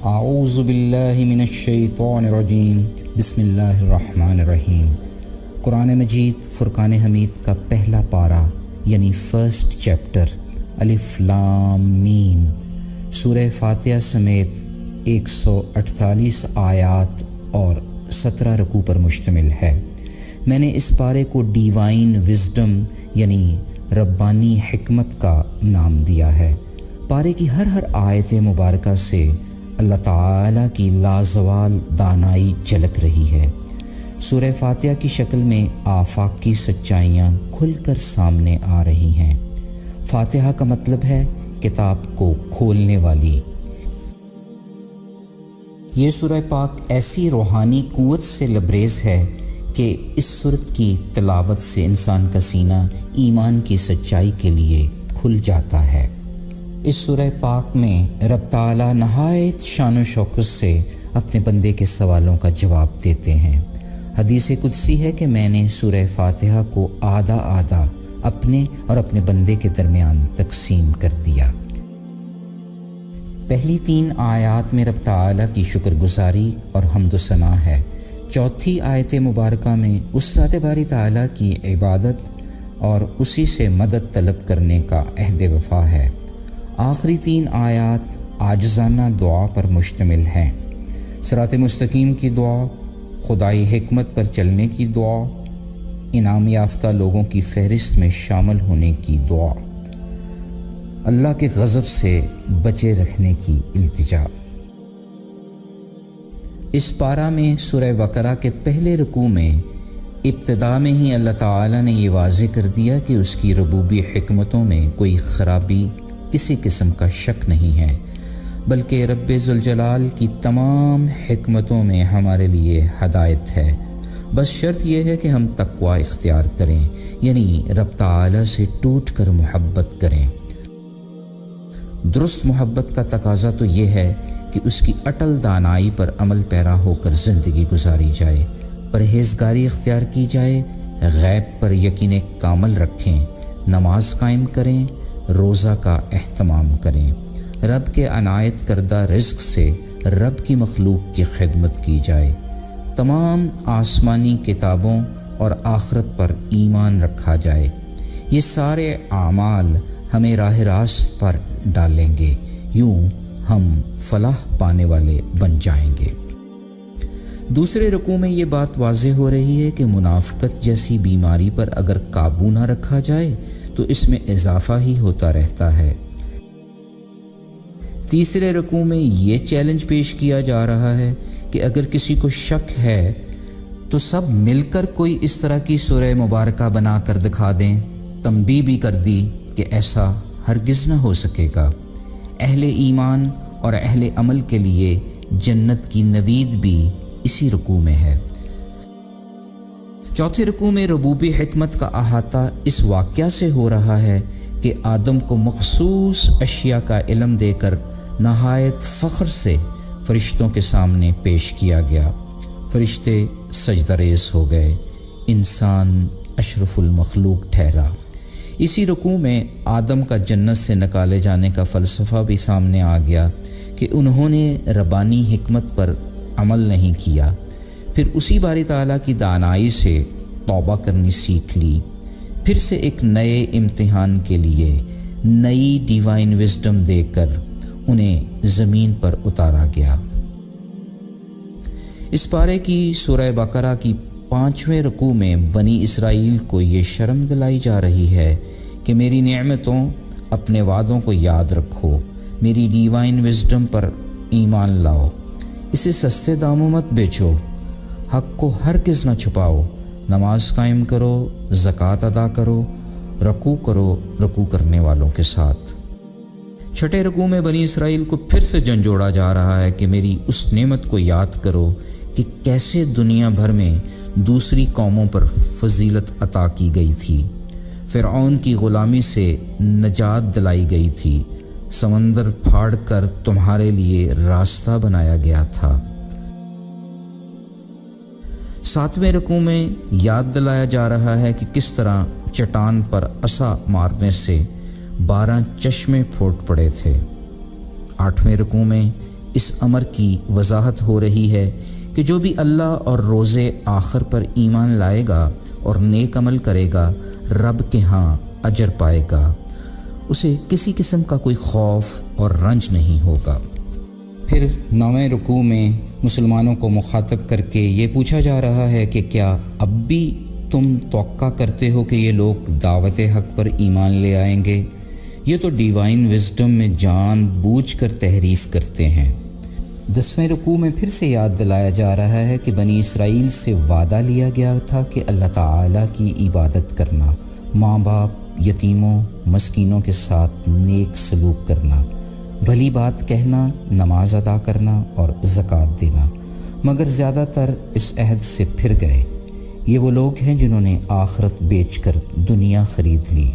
اعوذ باللہ من الشیطان الرجیم بسم اللہ الرحمن الرحیم۔ قرآن مجید فرقان حمید کا پہلا پارہ یعنی فرسٹ چیپٹر الف لام میم سورہ فاتحہ سمیت 148 آیات اور 17 رکوع پر مشتمل ہے۔ میں نے اس پارے کو ڈیوائن وزڈم یعنی ربانی حکمت کا نام دیا ہے۔ پارے کی ہر آیت مبارکہ سے اللہ تعالیٰ کی لازوال دانائی جھلک رہی ہے۔ سورہ فاتحہ کی شکل میں آفاق کی سچائیاں کھل کر سامنے آ رہی ہیں۔ فاتحہ کا مطلب ہے کتاب کو کھولنے والی۔ یہ سورہ پاک ایسی روحانی قوت سے لبریز ہے کہ اس سورت کی تلاوت سے انسان کا سینہ ایمان کی سچائی کے لیے کھل جاتا ہے۔ اس سورہ پاک میں رب تعالیٰ نہایت شان و شوکت سے اپنے بندے کے سوالوں کا جواب دیتے ہیں۔ حدیث قدسی ہے کہ میں نے سورہ فاتحہ کو آدھا آدھا اپنے اور اپنے بندے کے درمیان تقسیم کر دیا۔ پہلی 3 آیات میں رب تعالیٰ کی شکر گزاری اور حمد و ثنا ہے۔ چوتھی آیت مبارکہ میں اس ذات باری تعالیٰ کی عبادت اور اسی سے مدد طلب کرنے کا عہد وفا ہے۔ آخری 3 آیات عاجزانہ دعا پر مشتمل ہیں۔ صراط مستقیم کی دعا، خدائی حکمت پر چلنے کی دعا، انعام یافتہ لوگوں کی فہرست میں شامل ہونے کی دعا، اللہ کے غضب سے بچے رکھنے کی التجا۔ اس پارہ میں سورہ بقرہ کے پہلے رکوع میں ابتدا میں ہی اللہ تعالیٰ نے یہ واضح کر دیا کہ اس کی ربوبی حکمتوں میں کوئی خرابی کسی قسم کا شک نہیں ہے، بلکہ رب ذوالجلال کی تمام حکمتوں میں ہمارے لیے ہدایت ہے۔ بس شرط یہ ہے کہ ہم تقوی اختیار کریں، یعنی رب تعالی سے ٹوٹ کر محبت کریں۔ درست محبت کا تقاضا تو یہ ہے کہ اس کی اٹل دانائی پر عمل پیرا ہو کر زندگی گزاری جائے، پرہیزگاری اختیار کی جائے، غیب پر یقین کامل رکھیں، نماز قائم کریں، روزہ کا اہتمام کریں، رب کے عنایت کردہ رزق سے رب کی مخلوق کی خدمت کی جائے، تمام آسمانی کتابوں اور آخرت پر ایمان رکھا جائے۔ یہ سارے اعمال ہمیں راہ راست پر ڈالیں گے، یوں ہم فلاح پانے والے بن جائیں گے۔ دوسرے رکوع میں یہ بات واضح ہو رہی ہے کہ منافقت جیسی بیماری پر اگر قابو نہ رکھا جائے تو اس میں اضافہ ہی ہوتا رہتا ہے۔ تیسرے رکوع میں یہ چیلنج پیش کیا جا رہا ہے کہ اگر کسی کو شک ہے تو سب مل کر کوئی اس طرح کی سورہ مبارکہ بنا کر دکھا دیں۔ تنبیہ بھی کر دی کہ ایسا ہرگز نہ ہو سکے گا۔ اہل ایمان اور اہل عمل کے لیے جنت کی نوید بھی اسی رکوع میں ہے۔ چوتھے رکوع میں ربوبی حکمت کا احاطہ اس واقعہ سے ہو رہا ہے کہ آدم کو مخصوص اشیاء کا علم دے کر نہایت فخر سے فرشتوں کے سامنے پیش کیا گیا۔ فرشتے سجدہ ریز ہو گئے، انسان اشرف المخلوق ٹھہرا۔ اسی رکوع میں آدم کا جنت سے نکالے جانے کا فلسفہ بھی سامنے آ گیا کہ انہوں نے ربانی حکمت پر عمل نہیں کیا، پھر اسی باری تعالیٰ کی دانائی سے توبہ کرنی سیکھ لی، پھر سے ایک نئے امتحان کے لیے نئی ڈیوائن وزڈم دے کر انہیں زمین پر اتارا گیا۔ اس پارے کی سورہ بقرہ کی 5ویں رکوع میں بنی اسرائیل کو یہ شرم دلائی جا رہی ہے کہ میری نعمتوں، اپنے وعدوں کو یاد رکھو، میری ڈیوائن وزڈم پر ایمان لاؤ، اسے سستے داموں مت بیچو، حق کو ہرگز نہ چھپاؤ، نماز قائم کرو، زکوٰۃ ادا کرو، رکوع کرنے والوں کے ساتھ۔ چھٹے رکوع میں بنی اسرائیل کو پھر سے جھنجھوڑا جا رہا ہے کہ میری اس نعمت کو یاد کرو کہ کیسے دنیا بھر میں دوسری قوموں پر فضیلت عطا کی گئی تھی، فرعون کی غلامی سے نجات دلائی گئی تھی، سمندر پھاڑ کر تمہارے لیے راستہ بنایا گیا تھا۔ 7ویں رکوع میں یاد دلایا جا رہا ہے کہ کس طرح چٹان پر عصا مارنے سے 12 چشمے پھوٹ پڑے تھے۔ 8ویں رکوع میں اس امر کی وضاحت ہو رہی ہے کہ جو بھی اللہ اور روز آخر پر ایمان لائے گا اور نیک عمل کرے گا رب کے ہاں اجر پائے گا، اسے کسی قسم کا کوئی خوف اور رنج نہیں ہوگا۔ پھر 9ویں رکوع میں مسلمانوں کو مخاطب کر کے یہ پوچھا جا رہا ہے کہ کیا اب بھی تم توقع کرتے ہو کہ یہ لوگ دعوت حق پر ایمان لے آئیں گے؟ یہ تو ڈیوائن وزڈم میں جان بوجھ کر تحریف کرتے ہیں۔ 10ویں رکوع میں پھر سے یاد دلایا جا رہا ہے کہ بنی اسرائیل سے وعدہ لیا گیا تھا کہ اللہ تعالیٰ کی عبادت کرنا، ماں باپ، یتیموں، مسکینوں کے ساتھ نیک سلوک کرنا، بھلی بات کہنا، نماز ادا کرنا اور زکوٰۃ دینا، مگر زیادہ تر اس عہد سے پھر گئے۔ یہ وہ لوگ ہیں جنہوں نے آخرت بیچ کر دنیا خرید لی۔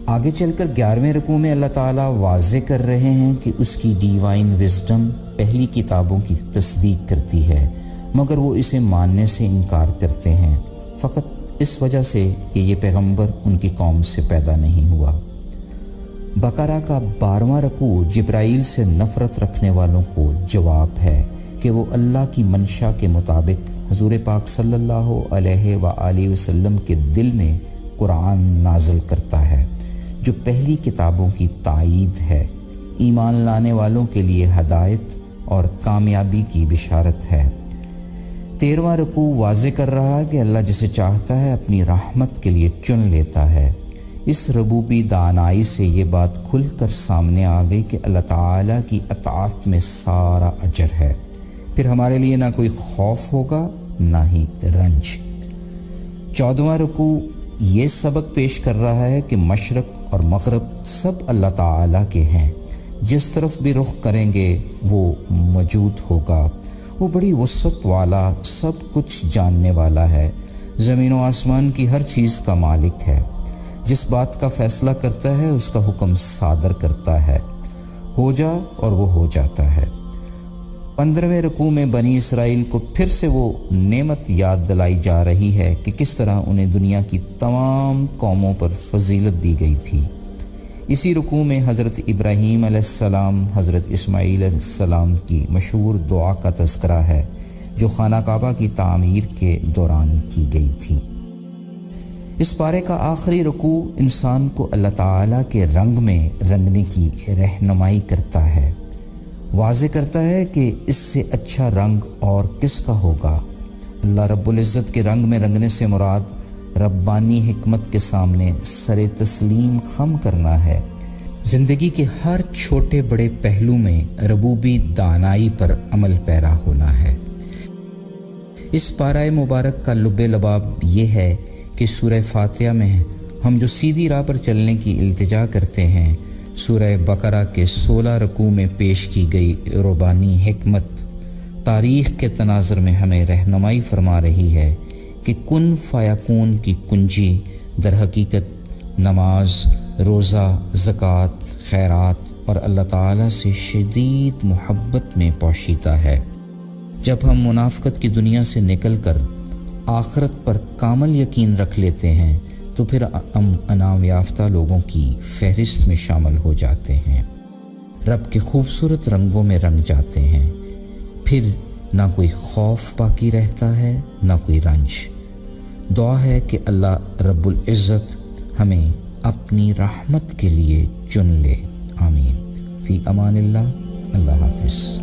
آگے چل کر 11ویں رکوع میں اللہ تعالیٰ واضح کر رہے ہیں کہ اس کی ڈیوائن وزڈم پہلی کتابوں کی تصدیق کرتی ہے، مگر وہ اسے ماننے سے انکار کرتے ہیں، فقط اس وجہ سے کہ یہ پیغمبر ان کی قوم سے پیدا نہیں ہوا۔ بقرہ کا 12واں رکوع جبرائیل سے نفرت رکھنے والوں کو جواب ہے کہ وہ اللہ کی منشا کے مطابق حضور پاک صلی اللہ علیہ وآلہ وسلم کے دل میں قرآن نازل کرتا ہے، جو پہلی کتابوں کی تائید ہے، ایمان لانے والوں کے لیے ہدایت اور کامیابی کی بشارت ہے۔ 13واں رکوع واضح کر رہا ہے کہ اللہ جسے چاہتا ہے اپنی رحمت کے لیے چن لیتا ہے۔ اس ربوبی دانائی سے یہ بات کھل کر سامنے آ گئی کہ اللہ تعالیٰ کی اطاعت میں سارا اجر ہے، پھر ہمارے لیے نہ کوئی خوف ہوگا نہ ہی رنج۔ 14واں رکوع یہ سبق پیش کر رہا ہے کہ مشرق اور مغرب سب اللہ تعالیٰ کے ہیں، جس طرف بھی رخ کریں گے وہ موجود ہوگا۔ وہ بڑی وسعت والا، سب کچھ جاننے والا ہے، زمین و آسمان کی ہر چیز کا مالک ہے، جس بات کا فیصلہ کرتا ہے اس کا حکم صادر کرتا ہے، ہو جا اور وہ ہو جاتا ہے۔ 15ویں رکوع میں بنی اسرائیل کو پھر سے وہ نعمت یاد دلائی جا رہی ہے کہ کس طرح انہیں دنیا کی تمام قوموں پر فضیلت دی گئی تھی۔ اسی رکوع میں حضرت ابراہیم علیہ السلام، حضرت اسماعیل علیہ السلام کی مشہور دعا کا تذکرہ ہے جو خانہ کعبہ کی تعمیر کے دوران کی گئی تھی۔ اس پارے کا آخری رکوع انسان کو اللہ تعالیٰ کے رنگ میں رنگنے کی رہنمائی کرتا ہے، واضح کرتا ہے کہ اس سے اچھا رنگ اور کس کا ہوگا۔ اللہ رب العزت کے رنگ میں رنگنے سے مراد ربانی حکمت کے سامنے سر تسلیم خم کرنا ہے، زندگی کے ہر چھوٹے بڑے پہلو میں ربوبی دانائی پر عمل پیرا ہونا ہے۔ اس پارہ مبارک کا لب لباب یہ ہے کہ سورہ فاتحہ میں ہم جو سیدھی راہ پر چلنے کی التجا کرتے ہیں، سورہ بقرہ کے 16 رکوع میں پیش کی گئی ربانی حکمت تاریخ کے تناظر میں ہمیں رہنمائی فرما رہی ہے کہ کن فیکون کی کنجی در حقیقت نماز، روزہ، زکوٰۃ، خیرات اور اللہ تعالیٰ سے شدید محبت میں پوشیدہ ہے۔ جب ہم منافقت کی دنیا سے نکل کر آخرت پر کامل یقین رکھ لیتے ہیں تو پھر ہم انعام یافتہ لوگوں کی فہرست میں شامل ہو جاتے ہیں، رب کے خوبصورت رنگوں میں رنگ جاتے ہیں، پھر نہ کوئی خوف باقی رہتا ہے نہ کوئی رنج۔ دعا ہے کہ اللہ رب العزت ہمیں اپنی رحمت کے لیے چن لے، آمین۔ فی امان اللہ، اللہ حافظ۔